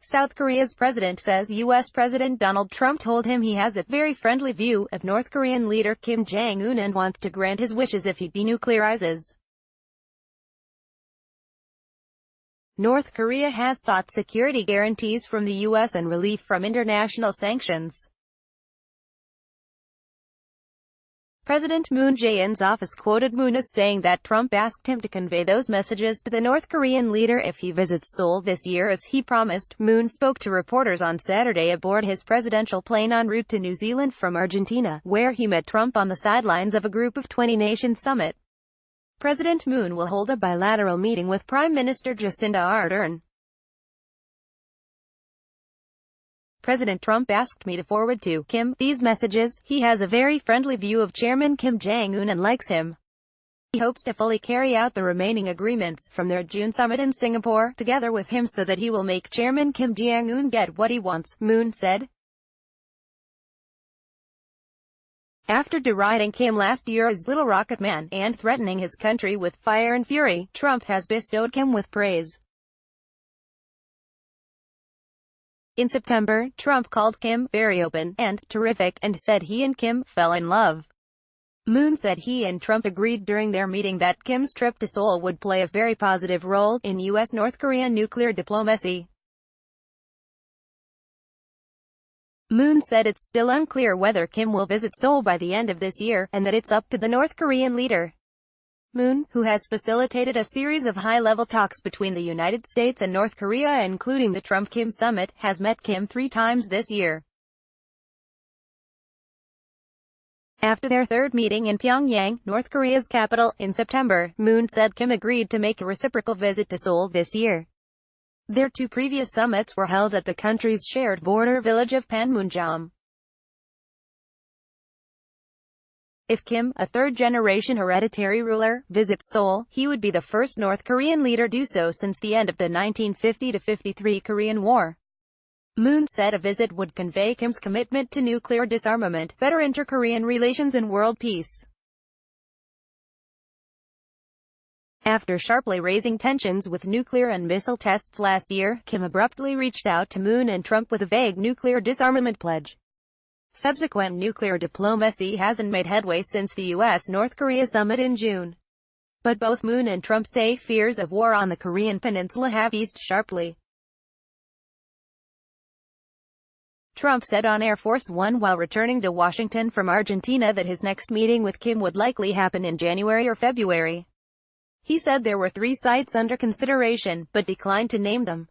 South Korea's president says U.S. President Donald Trump told him he has a very friendly view of North Korean leader Kim Jong Un and wants to grant his wishes if he denuclearizes. North Korea has sought security guarantees from the U.S. and relief from international sanctions. President Moon Jae-in's office quoted Moon as saying that Trump asked him to convey those messages to the North Korean leader if he visits Seoul this year as he promised. Moon spoke to reporters on Saturday aboard his presidential plane en route to New Zealand from Argentina, where he met Trump on the sidelines of a Group of 20 Nation summit. President Moon will hold a bilateral meeting with Prime Minister Jacinda Ardern. President Trump asked me to forward to Kim these messages. He has a very friendly view of Chairman Kim Jong Un and likes him. He hopes to fully carry out the remaining agreements from their June summit in Singapore, together with him so that he will make Chairman Kim Jong Un get what he wants, Moon said. After deriding Kim last year as Little Rocket Man, and threatening his country with fire and fury, Trump has bestowed Kim with praise. In September, Trump called Kim very open and terrific, and said he and Kim fell in love. Moon said he and Trump agreed during their meeting that Kim's trip to Seoul would play a very positive role in U.S.-North Korea nuclear diplomacy. Moon said it's still unclear whether Kim will visit Seoul by the end of this year, and that it's up to the North Korean leader. Moon, who has facilitated a series of high-level talks between the United States and North Korea including the Trump-Kim summit, has met Kim 3 times this year. After their third meeting in Pyongyang, North Korea's capital, in September, Moon said Kim agreed to make a reciprocal visit to Seoul this year. Their 2 previous summits were held at the country's shared border village of Panmunjom. If Kim, a third-generation hereditary ruler, visits Seoul, he would be the first North Korean leader to do so since the end of the 1950-53 Korean War. Moon said a visit would convey Kim's commitment to nuclear disarmament, better inter-Korean relations and world peace. After sharply raising tensions with nuclear and missile tests last year, Kim abruptly reached out to Moon and Trump with a vague nuclear disarmament pledge. Subsequent nuclear diplomacy hasn't made headway since the U.S.-North Korea summit in June. But both Moon and Trump say fears of war on the Korean peninsula have eased sharply. Trump said on Air Force One while returning to Washington from Argentina that his next meeting with Kim would likely happen in January or February. He said there were 3 sites under consideration, but declined to name them.